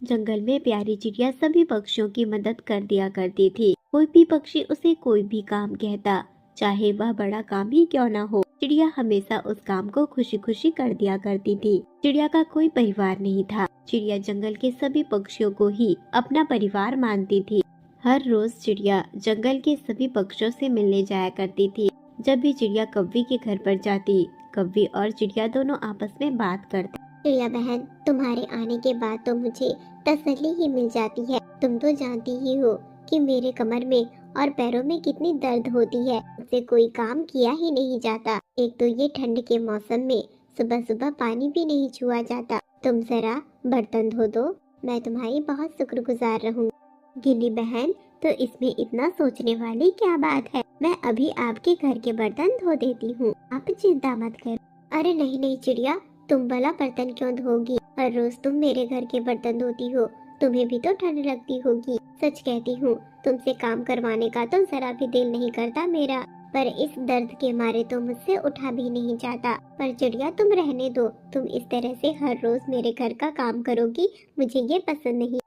जंगल में प्यारी चिड़िया सभी पक्षियों की मदद कर दिया करती थी। कोई भी पक्षी उसे कोई भी काम कहता, चाहे वह बड़ा काम ही क्यों न हो, चिड़िया हमेशा उस काम को खुशी खुशी कर दिया करती थी। चिड़िया का कोई परिवार नहीं था। चिड़िया जंगल के सभी पक्षियों को ही अपना परिवार मानती थी। हर रोज चिड़िया जंगल के सभी पक्षियों से मिलने जाया करती थी। जब भी चिड़िया कौवी के घर पर जाती, कौवी और चिड़िया दोनों आपस में बात करती। चिड़िया बहन, तुम्हारे आने के बाद तो मुझे तसल्ली ही मिल जाती है। तुम तो जानती ही हो कि मेरे कमर में और पैरों में कितनी दर्द होती है। मुझसे कोई काम किया ही नहीं जाता। एक तो ये ठंड के मौसम में सुबह सुबह पानी भी नहीं छुआ जाता। तुम जरा बर्तन धो दो, मैं तुम्हारी बहुत शुक्रगुजार रहूंगी। गिनी बहन, तो इसमें इतना सोचने वाली क्या बात है? मैं अभी आपके घर के बर्तन धो देती हूँ, आप चिंता मत करो। अरे नहीं नहीं चिड़िया, तुम भला बर्तन क्यों धोगी? हर रोज तुम मेरे घर के बर्तन धोती हो, तुम्हें भी तो ठंड लगती होगी। सच कहती हूँ, तुमसे काम करवाने का तो जरा भी दिल नहीं करता मेरा, पर इस दर्द के मारे तो मुझसे उठा भी नहीं जाता। पर चिड़िया तुम रहने दो, तुम इस तरह से हर रोज मेरे घर का काम करोगी, मुझे ये पसंद नहीं।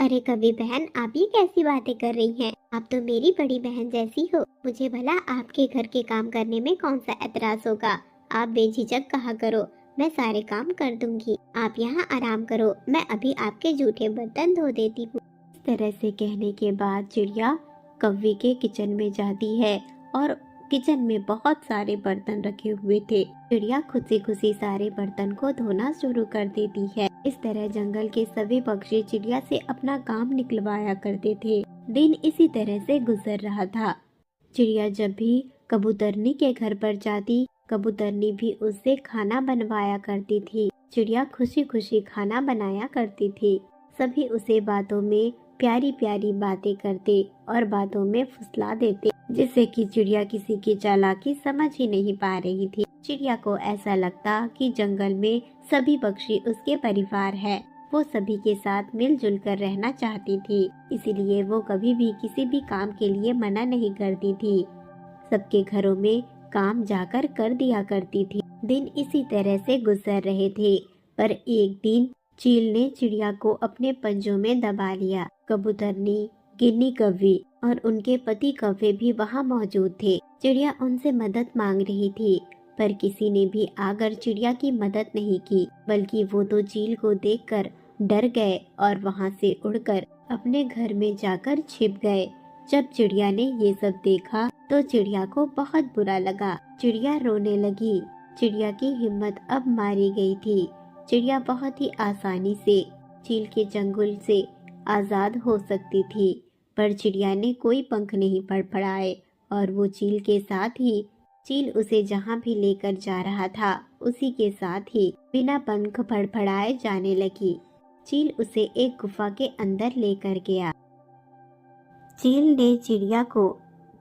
अरे कवि बहन, आप ये कैसी बातें कर रही हैं? आप तो मेरी बड़ी बहन जैसी हो। मुझे भला आपके घर के काम करने में कौन सा एतराज होगा? आप बेझिझक कहा करो, मैं सारे काम कर दूंगी। आप यहाँ आराम करो, मैं अभी आपके जूठे बर्तन धो देती हूँ। इस तरह से कहने के बाद चिड़िया कौवी के किचन में जाती है और किचन में बहुत सारे बर्तन रखे हुए थे। चिड़िया खुशी खुशी सारे बर्तन को धोना शुरू कर देती है। इस तरह जंगल के सभी पक्षी चिड़िया से अपना काम निकलवाया करते थे। दिन इसी तरह से गुजर रहा था। चिड़िया जब भी कबूतरनी के घर पर जाती, कबूतरनी भी उससे खाना बनवाया करती थी। चिड़िया खुशी खुशी खाना बनाया करती थी। सभी उसे बातों में प्यारी प्यारी बातें करते और बातों में फुसला देते, जिससे कि चिड़िया किसी की चालाकी समझ ही नहीं पा रही थी। चिड़िया को ऐसा लगता कि जंगल में सभी पक्षी उसके परिवार है। वो सभी के साथ मिलजुल कर रहना चाहती थी, इसीलिए वो कभी भी किसी भी काम के लिए मना नहीं करती थी। सबके घरों में काम जाकर कर दिया करती थी। दिन इसी तरह से गुजर रहे थे, पर एक दिन चील ने चिड़िया को अपने पंजों में दबा लिया। कबूतरनी, गिन्नी कौवी और उनके पति कौवे भी वहाँ मौजूद थे। चिड़िया उनसे मदद मांग रही थी, पर किसी ने भी आकर चिड़िया की मदद नहीं की, बल्कि वो तो चील को देखकर डर गए और वहाँ से उड़कर अपने घर में जाकर छिप गए। जब चिड़िया ने ये सब देखा तो चिड़िया को बहुत बुरा लगा। चिड़िया रोने लगी। चिड़िया की हिम्मत अब मारी गई थी। चिड़िया बहुत ही आसानी से चील के चंगुल से आजाद हो सकती थी, पर चिड़िया ने कोई पंख नहीं फड़फड़ाए और वो चील के साथ ही, चील उसे जहाँ भी लेकर जा रहा था उसी के साथ ही बिना पंख फड़फड़ाए जाने लगी। चील उसे एक गुफा के अंदर लेकर गया। चील ने चिड़िया को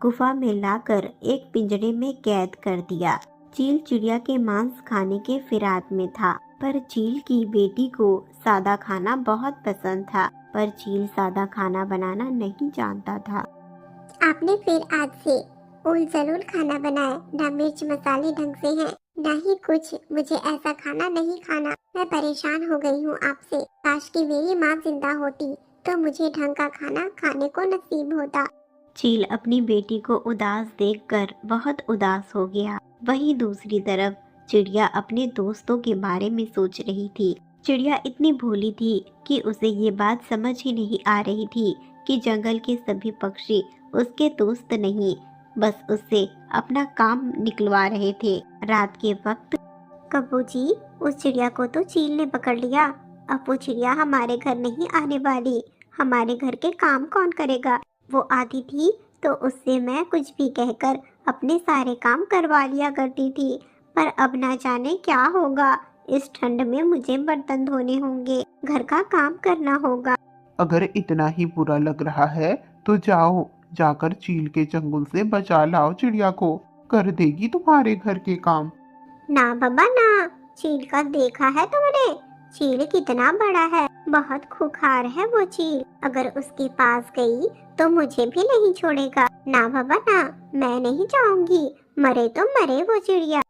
गुफा में लाकर एक पिंजरे में कैद कर दिया। चील चिड़िया के मांस खाने के फिराक में था, पर चील की बेटी को सादा खाना बहुत पसंद था, पर चील सादा खाना बनाना नहीं जानता था। आपने फिर आज से उल जलूल खाना बनाया, ना मिर्च मसाले ढंग से हैं, ना ही कुछ। मुझे ऐसा खाना नहीं खाना। मैं परेशान हो गई हूँ आपसे। काश कि मेरी माँ जिंदा होती तो मुझे ढंग का खाना खाने को नसीब होता। चील अपनी बेटी को उदास देखकर बहुत उदास हो गया। वहीं दूसरी तरफ चिड़िया अपने दोस्तों के बारे में सोच रही थी। चिड़िया इतनी भोली थी कि उसे ये बात समझ ही नहीं आ रही थी कि जंगल के सभी पक्षी उसके दोस्त नहीं, बस उससे अपना काम निकलवा रहे थे। रात के वक्त कब्बू जी, उस चिड़िया को तो चील ने पकड़ लिया। अब वो चिड़िया हमारे घर नहीं आने वाली। हमारे घर के काम कौन करेगा? वो आती थी तो उससे मैं कुछ भी कहकर अपने सारे काम करवा लिया करती थी, पर अब ना जाने क्या होगा। इस ठंड में मुझे बर्तन धोने होंगे, घर का काम करना होगा। अगर इतना ही बुरा लग रहा है तो जाओ, जाकर चील के चंगुल से बचा लाओ चिड़िया को, कर देगी तुम्हारे घर के काम। ना बाबा ना, चील का देखा है तुमने? चील कितना बड़ा है, बहुत खूंखार है वो चील। अगर उसके पास गई तो मुझे भी नहीं छोड़ेगा। ना बाबा ना, मैं नहीं जाऊंगी, मरे तो मरे वो चिड़िया।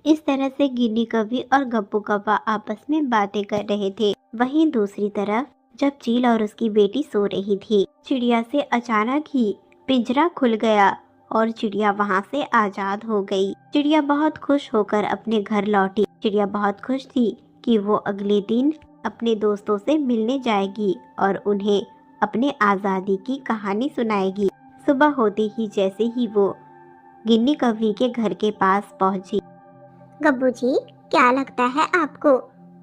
इस तरह से गिन्नी कौवी और गप्पू कौवा आपस में बातें कर रहे थे। वहीं दूसरी तरफ जब चील और उसकी बेटी सो रही थी, चिड़िया से अचानक ही पिंजरा खुल गया और चिड़िया वहाँ से आजाद हो गई। चिड़िया बहुत खुश होकर अपने घर लौटी। चिड़िया बहुत खुश थी कि वो अगले दिन अपने दोस्तों से मिलने जाएगी और उन्हें अपने आज़ादी की कहानी सुनाएगी। सुबह होते ही जैसे ही वो गिन्नी कौवी के घर के पास पहुंची। गब्बू जी, क्या लगता है आपको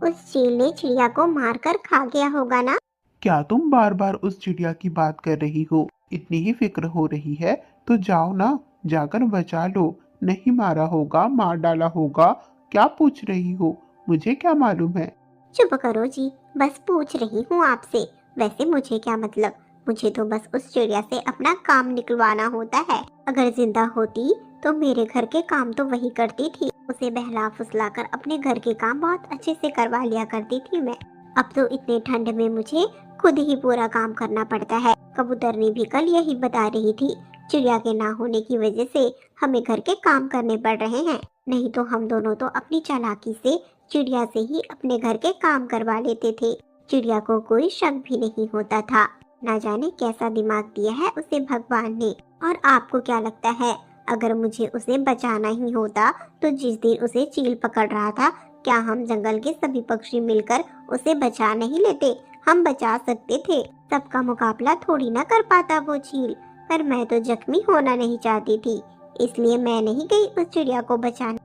उस चील ने चिड़िया को मारकर खा गया होगा ना? क्या तुम बार बार उस चिड़िया की बात कर रही हो? इतनी ही फिक्र हो रही है तो जाओ ना, जाकर बचा लो। नहीं मारा होगा, मार डाला होगा, क्या पूछ रही हो? मुझे क्या मालूम है? चुप करो जी, बस पूछ रही हूँ आपसे। वैसे मुझे क्या मतलब, मुझे तो बस उस चिड़िया से अपना काम निकलवाना होता है। अगर जिंदा होती तो मेरे घर के काम तो वही करती थी। उसे बहला फुसला कर अपने घर के काम बहुत अच्छे से करवा लिया करती थी मैं। अब तो इतने ठंड में मुझे खुद ही पूरा काम करना पड़ता है। कबूतरनी भी कल यही बता रही थी, चिड़िया के ना होने की वजह से हमें घर के काम करने पड़ रहे हैं। नहीं तो हम दोनों तो अपनी चालाकी से चिड़िया से ही अपने घर के काम करवा लेते थे। चिड़िया को कोई शक भी नहीं होता था। ना जाने कैसा दिमाग दिया है उसे भगवान ने। और आपको क्या लगता है, अगर मुझे उसे बचाना ही होता तो जिस दिन उसे चील पकड़ रहा था, क्या हम जंगल के सभी पक्षी मिलकर उसे बचा नहीं लेते? हम बचा सकते थे। सबका मुकाबला थोड़ी ना कर पाता वो चील। पर मैं तो जख्मी होना नहीं चाहती थी, इसलिए मैं नहीं गई उस चिड़िया को बचाने।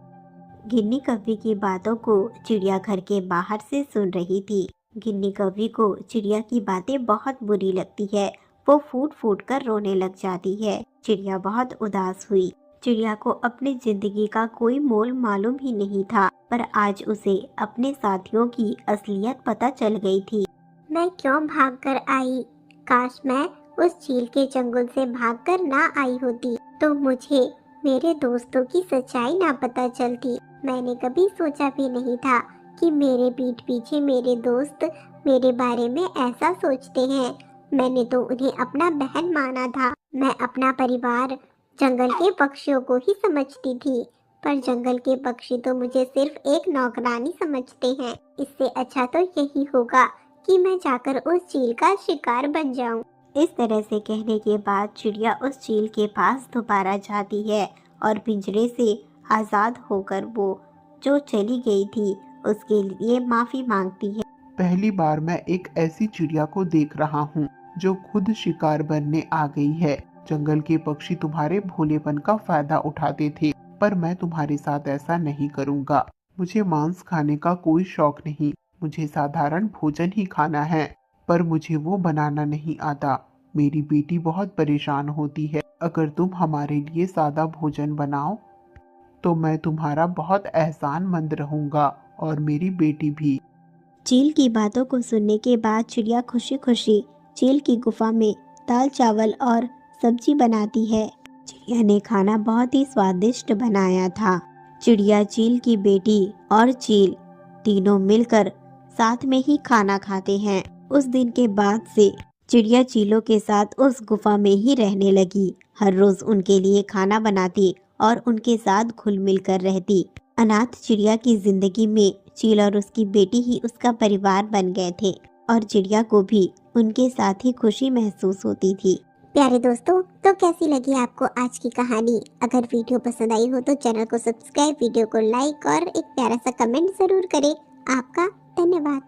गिन्नी कौवी की बातों को चिड़िया घर के बाहर से सुन रही थी। गिन्नी कौवी को चिड़िया की बातें बहुत बुरी लगती है। वो फूट फूट कर रोने लग जाती है। चिड़िया बहुत उदास हुई। चिड़िया को अपनी जिंदगी का कोई मोल मालूम ही नहीं था, पर आज उसे अपने साथियों की असलियत पता चल गई थी। मैं क्यों भाग कर आई? काश मैं उस चील के चंगुल से भागकर ना आई होती तो मुझे मेरे दोस्तों की सच्चाई ना पता चलती। मैंने कभी सोचा भी नहीं था कि मेरे पीठ पीछे मेरे दोस्त मेरे बारे में ऐसा सोचते हैं। मैंने तो उन्हें अपना बहन माना था। मैं अपना परिवार जंगल के पक्षियों को ही समझती थी, पर जंगल के पक्षी तो मुझे सिर्फ एक नौकरानी समझते हैं। इससे अच्छा तो यही होगा कि मैं जाकर उस चील का शिकार बन जाऊं। इस तरह से कहने के बाद चिड़िया उस चील के पास दोबारा जाती है और पिंजरे से आज़ाद होकर वो जो चली गई थी उसके लिए माफ़ी मांगती है। पहली बार मैं एक ऐसी चिड़िया को देख रहा हूँ जो खुद शिकार बनने आ गई है। जंगल के पक्षी तुम्हारे भोलेपन का फायदा उठाते थे, पर मैं तुम्हारे साथ ऐसा नहीं करूँगा। मुझे मांस खाने का कोई शौक नहीं, मुझे साधारण भोजन ही खाना है, पर मुझे वो बनाना नहीं आता। मेरी बेटी बहुत परेशान होती है। अगर तुम हमारे लिए सादा भोजन बनाओ तो मैं तुम्हारा बहुत एहसानमंद रहूंगा, और मेरी बेटी भी। चील की बातों को सुनने के बाद चिड़िया खुशी खुशी चील की गुफा में दाल चावल और सब्जी बनाती है। चिड़िया ने खाना बहुत ही स्वादिष्ट बनाया था। चिड़िया, चील की बेटी और चील तीनों मिलकर साथ में ही खाना खाते हैं। उस दिन के बाद से चिड़िया चीलों के साथ उस गुफा में ही रहने लगी। हर रोज उनके लिए खाना बनाती और उनके साथ घुल मिल कर रहती। अनाथ चिड़िया की जिंदगी में चील और उसकी बेटी ही उसका परिवार बन गए थे और चिड़िया को भी उनके साथ ही खुशी महसूस होती थी। प्यारे दोस्तों, तो कैसी लगी आपको आज की कहानी? अगर वीडियो पसंद आई हो तो चैनल को सब्सक्राइब, वीडियो को लाइक और एक प्यारा सा कमेंट जरूर करें। आपका धन्यवाद।